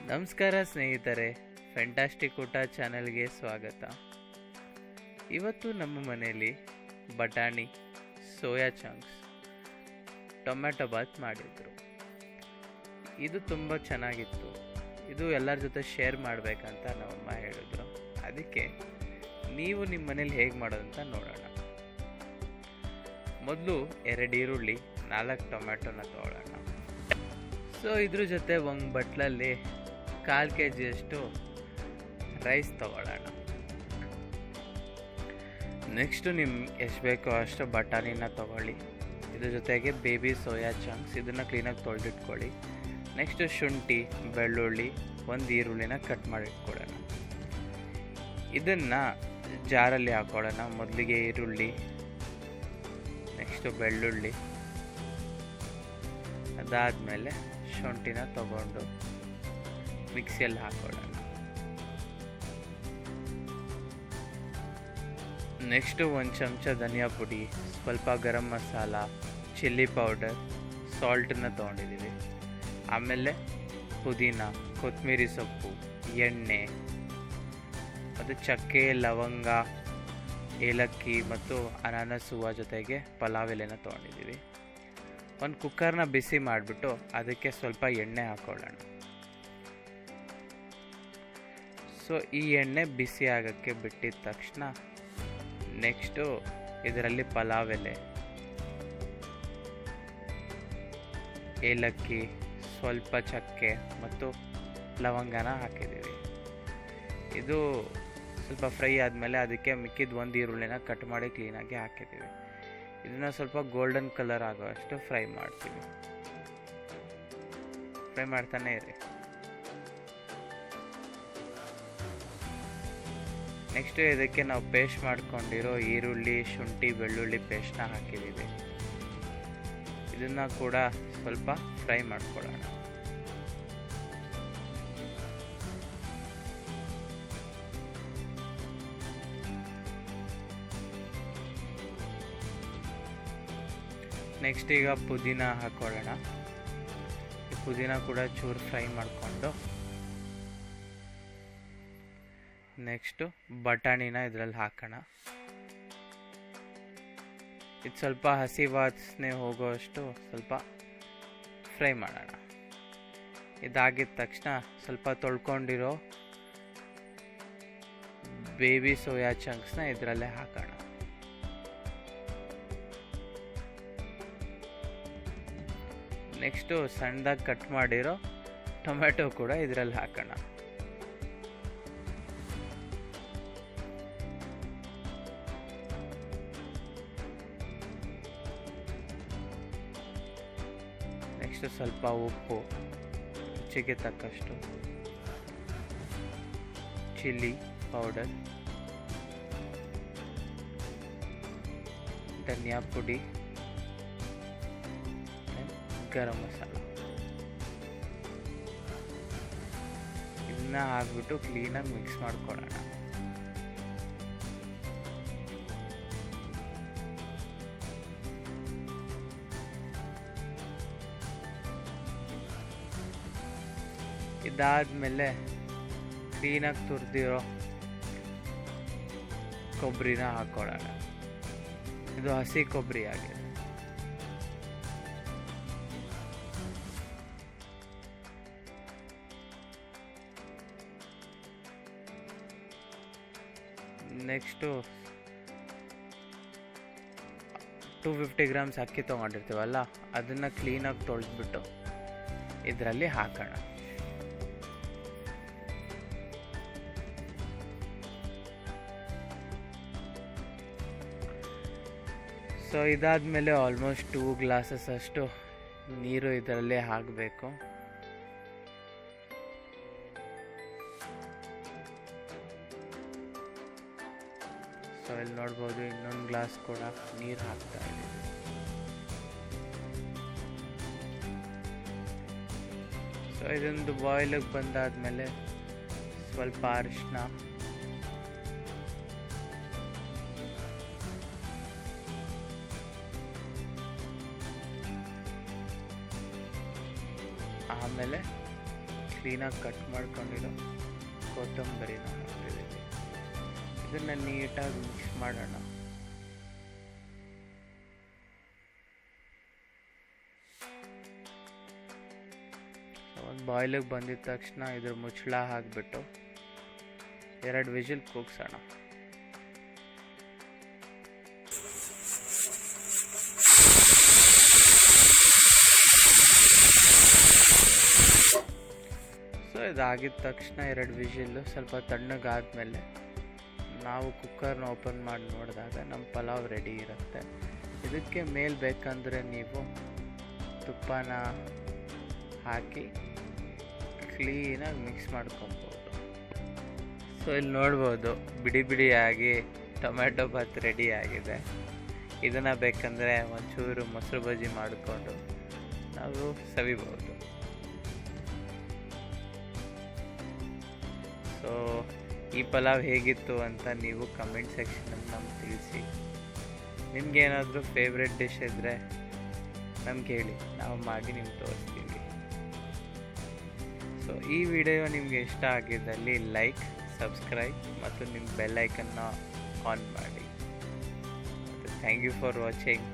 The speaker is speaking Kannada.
ನಮಸ್ಕಾರ ಸ್ನೇಹಿತರೆ, ಫ್ಯಾಂಟಾಸ್ಟಿಕ್ ಊಟ ಚಾನೆಲ್ಗೆ ಸ್ವಾಗತ. ಇವತ್ತು ನಮ್ಮ ಮನೆಯಲ್ಲಿ ಬಟಾಣಿ, ಸೋಯಾ ಚಂಕ್ಸ್, ಟೊಮ್ಯಾಟೊ ಬಾತ್ ಮಾಡಿದ್ರು. ಇದು ತುಂಬ ಚೆನ್ನಾಗಿತ್ತು. ಇದು ಎಲ್ಲರ ಜೊತೆ ಶೇರ್ ಮಾಡಬೇಕಂತ ನಮ್ಮಮ್ಮ ಹೇಳಿದ್ರು. ಅದಕ್ಕೆ ನೀವು ನಿಮ್ಮ ಮನೇಲಿ ಹೇಗೆ ಮಾಡೋದಂತ ನೋಡೋಣ. ಮೊದಲು 2 ಈರುಳ್ಳಿ, 4 ಟೊಮ್ಯಾಟೊನ ತೊಗೊಳ್ಳೋಣ. ಸೊ ಇದ್ರ ಜೊತೆ ಒಂದು ಬಟ್ಲಲ್ಲಿ 1/4 kg ರೈಸ್ ತೊಗೊಳ್ಳೋಣ. ನೆಕ್ಸ್ಟು ನಿಮ್ಗೆ ಎಷ್ಟು ಬೇಕೋ ಅಷ್ಟು ಬಟಾಣಿನ ತೊಗೊಳ್ಳಿ. ಇದ್ರ ಜೊತೆಗೆ ಬೇಬಿ ಸೋಯಾ ಚಂಕ್ಸ್, ಇದನ್ನು ಕ್ಲೀನಾಗಿ ತೊಳೆದಿಟ್ಕೊಳ್ಳಿ. ನೆಕ್ಸ್ಟು ಶುಂಠಿ, ಬೆಳ್ಳುಳ್ಳಿ, 1 ಈರುಳ್ಳಿನ ಕಟ್ ಮಾಡಿ ಇಟ್ಕೊಳ್ಳೋಣ. ಇದನ್ನು ಜಾರಲ್ಲಿ ಹಾಕೊಳ್ಳೋಣ. ಮೊದಲಿಗೆ ಈರುಳ್ಳಿ, ನೆಕ್ಸ್ಟು ಬೆಳ್ಳುಳ್ಳಿ, ಅದಾದಮೇಲೆ ಶುಂಠಿನ ತಗೊಂಡು ಮಿಕ್ಸಿಯಲ್ಲಿ ಹಾಕೊಳ್ಳೋಣ. ನೆಕ್ಸ್ಟು 1 ಚಮಚ ಧನಿಯಾ ಪುಡಿ, ಸ್ವಲ್ಪ ಗರಂ ಮಸಾಲ, ಚಿಲ್ಲಿ ಪೌಡರ್, ಸಾಲ್ಟನ್ನ ತೊಗೊಂಡಿದ್ದೀವಿ. ಆಮೇಲೆ ಪುದೀನ, ಕೊತ್ತಂಬರಿ ಸೊಪ್ಪು, ಎಣ್ಣೆ, ಮತ್ತು ಚಕ್ಕೆ, ಲವಂಗ, ಏಲಕ್ಕಿ ಮತ್ತು ಅನಾನಸ್ ಹೂವು ಜೊತೆಗೆ ಪಲಾವ್ ಎಲೆನ ತೊಗೊಂಡಿದ್ದೀವಿ. ಒಂದು ಕುಕ್ಕರ್ನ ಬಿಸಿ ಮಾಡಿಬಿಟ್ಟು ಅದಕ್ಕೆ ಸ್ವಲ್ಪ ಎಣ್ಣೆ ಹಾಕೊಳ್ಳೋಣ. ಸೊ ಈ ಎಣ್ಣೆ ಬಿಸಿ ಆಗೋಕ್ಕೆ ಬಿಟ್ಟಿದ ತಕ್ಷಣ ನೆಕ್ಸ್ಟು ಇದರಲ್ಲಿ ಪಲಾವ್ ಎಲೆ, ಏಲಕ್ಕಿ, ಸ್ವಲ್ಪ ಚಕ್ಕೆ ಮತ್ತು ಲವಂಗನ ಹಾಕಿದ್ದೀವಿ. ಇದು ಸ್ವಲ್ಪ ಫ್ರೈ ಆದಮೇಲೆ ಅದಕ್ಕೆ ಮಿಕ್ಕಿದ 1 ಈರುಳ್ಳಿನ ಕಟ್ ಮಾಡಿ ಕ್ಲೀನಾಗಿ ಹಾಕಿದ್ದೀವಿ. ಇದನ್ನು ಸ್ವಲ್ಪ ಗೋಲ್ಡನ್ ಕಲರ್ ಆಗೋ ಅಷ್ಟು ಫ್ರೈ ಮಾಡ್ತೀವಿ. ಫ್ರೈ ಮಾಡ್ತಾನೆ ಇರಿ. ನೆಕ್ಸ್ಟ್ ಇದಕ್ಕೆ ನಾವು ಪೇಸ್ಟ್ ಮಾಡ್ಕೊಂಡಿರೋ ಈರುಳ್ಳಿ, ಶುಂಠಿ, ಬೆಳ್ಳುಳ್ಳಿ ಪೇಸ್ಟ್ನ ಹಾಕಿದ್ದೀವಿ. ಇದನ್ನು ಕೂಡ ಸ್ವಲ್ಪ ಫ್ರೈ ಮಾಡ್ಕೊಳ್ಳೋಣ. ನೆಕ್ಸ್ಟ್ ಈಗ ಪುದೀನ ಹಾಕೊಳ್ಳೋಣ. ಪುದೀನ ಕೂಡ ಚೂರು ಫ್ರೈ ಮಾಡಿಕೊಂಡು ನೆಕ್ಸ್ಟು ಬಟಾಣಿನ ಇದರಲ್ಲಿ ಹಾಕೋಣ. ಇದು ಸ್ವಲ್ಪ ಹಸಿ ವಾಸನೆ ಹೋಗೋಷ್ಟು ಸ್ವಲ್ಪ ಫ್ರೈ ಮಾಡೋಣ. ಇದಾಗಿದ ತಕ್ಷಣ ಸ್ವಲ್ಪ ತೊಳ್ಕೊಂಡಿರೋ ಬೇಬಿ ಸೋಯಾ ಚಂಕ್ಸ್ನ ಇದರಲ್ಲೇ ಹಾಕೋಣ. ನೆಕ್ಸ್ಟು ಸಣ್ಣದಾಗಿ ಕಟ್ ಮಾಡಿರೋ ಟೊಮ್ಯಾಟೊ ಕೂಡ ಇದರಲ್ಲಿ ಹಾಕೋಣ. ನೆಕ್ಸ್ಟು ಸ್ವಲ್ಪ ಉಪ್ಪು, ರುಚಿಗೆ ತಕ್ಕಷ್ಟು ಚಿಲ್ಲಿ ಪೌಡರ್, ಧನಿಯಾ ಪುಡಿ, ಗರಂ ಮಸಾಲ, ಇದನ್ನ ಹಾಕ್ಬಿಟ್ಟು ಕ್ಲೀನಾಗಿ ಮಿಕ್ಸ್ ಮಾಡ್ಕೊಳ್ಳೋಣ. ಇದಾದ್ಮೇಲೆ ಕ್ಲೀನಾಗಿ ತುರಿದಿರೋ ಕೊಬ್ಬರಿನ ಹಾಕೊಳ್ಳೋಣ. ಇದು ಹಸಿ ಕೊಬ್ಬರಿ ಆಗಿದೆ. ನೆಕ್ಸ್ಟು 250 ಗ್ರಾಮ್ಸ್ ಅಕ್ಕಿ ತೊಗೊಂಡಿರ್ತೀವಲ್ಲ, ಅದನ್ನು ಕ್ಲೀನಾಗಿ ತೊಳೆದ್ಬಿಟ್ಟು ಇದರಲ್ಲಿ ಹಾಕೋಣ. ಸೊ ಇದಾದಮೇಲೆ ಆಲ್ಮೋಸ್ಟ್ 2 ಗ್ಲಾಸಸ್ ಅಷ್ಟು ನೀರು ಇದರಲ್ಲೇ ಹಾಕಬೇಕು. ಸೊ ಇಲ್ಲಿ ನೋಡ್ಬೋದು, ಇನ್ನೊಂದು ಗ್ಲಾಸ್ ಕೂಡ ನೀರು ಹಾಕ್ತಾ ಇದ್ದೀವಿ. ಸೊ ಇದೊಂದು ಬಾಯ್ಲಿಗೆ ಬಂದಾದಮೇಲೆ ಸ್ವಲ್ಪ ಅರಿಶಿನ, ಆಮೇಲೆ ಕ್ಲೀನಾಗಿ ಕಟ್ ಮಾಡ್ಕೊಂಡಿರೋ ಕೊತ್ತಂಬರಿನ ಹಾಕ್ತಿದ್ದೀನಿ. ಇದನ್ನು ನೀಟಾಗಿ ಮಿಕ್ಸ್ ಮಾಡೋಣ. ಒಂದು ಬಾಯ್ಲಿಗೆ ಬಂದಿದ ತಕ್ಷಣ ಇದ್ರ ಮುಚ್ಚಳ ಹಾಕಿಬಿಟ್ಟು 2 ವಿಜಿಲ್ ಕೂಗ್ಸೋಣ. ಸೊ ಇದಾಗಿದ ತಕ್ಷಣ 2 ವಿಜಿಲ್ಲು ಸ್ವಲ್ಪ ತಣ್ಣಗಾದ್ಮೇಲೆ ನಾವು ಕುಕ್ಕರ್ನ ಓಪನ್ ಮಾಡಿ ನೋಡಿದಾಗ ನಮ್ಮ ಪಲಾವ್ ರೆಡಿ ಇರುತ್ತೆ. ಇದಕ್ಕೆ ಮೇಲೆ ಬೇಕಂದರೆ ನೀವು ತುಪ್ಪನ ಹಾಕಿ ಕ್ಲೀನಾಗಿ ಮಿಕ್ಸ್ ಮಾಡ್ಕೊಬೋದು. ಸೊ ಇಲ್ಲಿ ನೋಡ್ಬೋದು ಬಿಡಿ ಬಿಡಿಯಾಗಿ ಟೊಮೆಟೊ ಬಾತ್ ರೆಡಿ ಆಗಿದೆ. ಇದನ್ನು ಬೇಕಂದರೆ ಒಂಚೂರು ಮೊಸರು ಬಜ್ಜಿ ಮಾಡಿಕೊಂಡು ನಾವು ಸವಿಬೋದು. ಸೊ ಈ ಪಲಾವ್ ಹೇಗಿತ್ತು ಅಂತ ನೀವು ಕಮೆಂಟ್ ಸೆಕ್ಷನಲ್ಲಿ ನಮ್ಗೆ ತಿಳಿಸಿ. ನಿಮಗೇನಾದರೂ ಫೇವ್ರೆಟ್ ಡಿಶ್ ಇದ್ದರೆ ನಮ್ಗೆ ಹೇಳಿ, ನಾವು ಮಾಡಿ ನಿಮ್ಗೆ ತೋರಿಸ್ತೀವಿ. ಸೊ ಈ ವಿಡಿಯೋ ನಿಮಗೆ ಇಷ್ಟ ಆಗಿದ್ದಲ್ಲಿ ಲೈಕ್, ಸಬ್ಸ್ಕ್ರೈಬ್ ಮತ್ತು ನಿಮ್ಮ ಬೆಲ್ ಐಕನ್ನ ಆನ್ ಮಾಡಿ. Thank you for watching.